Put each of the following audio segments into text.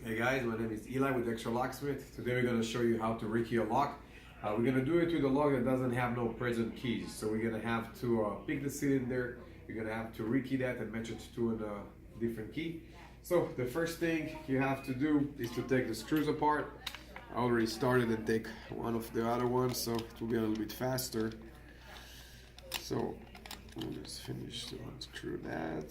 Hey guys, my name is Eli with Extra Locksmith. Today we're going to show you how to rekey a lock. We're going to do it with a lock that doesn't have no present keys. So we're going to have to pick the cylinder. You're going to have to rekey that and match it to a different key. So the first thing you have to do is to take the screws apart. I already started and take one of the other ones, so it will be a little bit faster. So we'll just finish to unscrew that.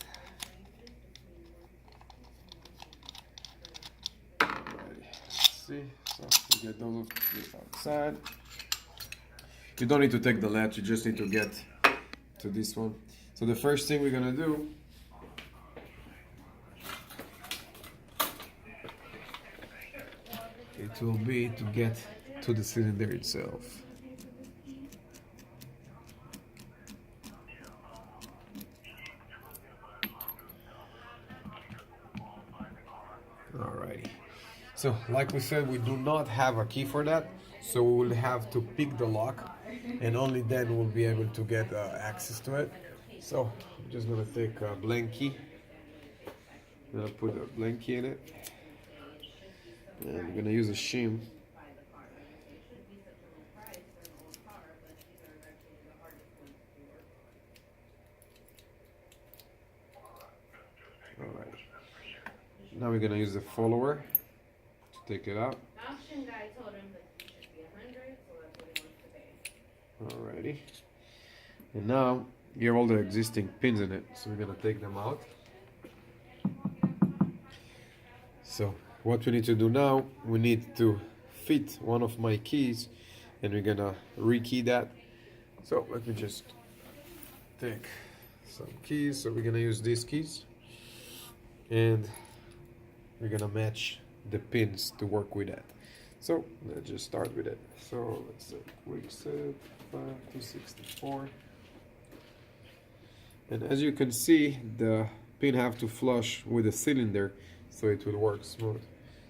See, so you get those outside. You don't need to take the latch, you just need to get to this one. So the first thing we're gonna do it will be to get to the cylinder itself. Alrighty. So, like we said, we do not have a key for that, so we will have to pick the lock, and only then we'll be able to get access to it. So, I'm just gonna take a blank key. I'm gonna put a blank key in it, and I'm gonna use a shim. Alright. Now we're gonna use the follower. Take it out. Auction guy told him that it should be 100, so that's what he wants to pay. Alrighty. And now you have all the existing pins in it, so we're gonna take them out. So what we need to do now, we need to fit one of my keys, and we're gonna rekey that. So let me just take some keys. So we're gonna use these keys, and we're gonna match the pins to work with that. So let's just start with it. So let's say quick set 5 to 64, and as you can see, the pin have to flush with the cylinder so it will work smooth.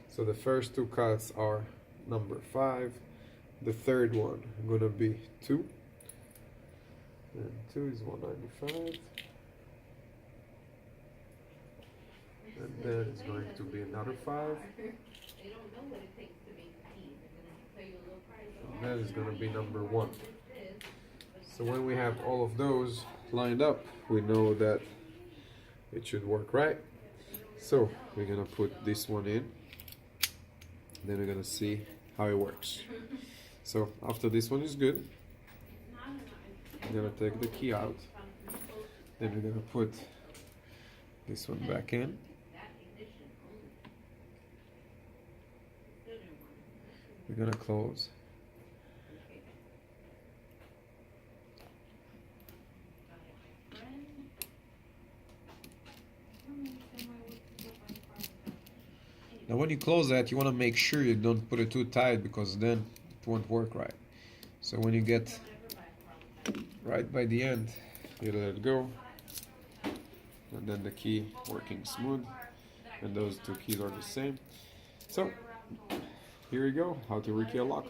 So the first two cuts are number 5, the third one gonna be 2, and 2 is 195, and then it's going to be another 5. And that is going to be number 1. So when we have all of those lined up, we know that it should work right. So we're going to put this one in, then we're going to see how it works. So after this one is good, I'm going to take the key out, then we're going to put this one back in. We're gonna close. Now when you close that, you want to make sure you don't put it too tight, because then it won't work right. So when you get right by the end, you let it go, and then the key working smooth, and those two keys are the same. So here you go, how to rekey a lock.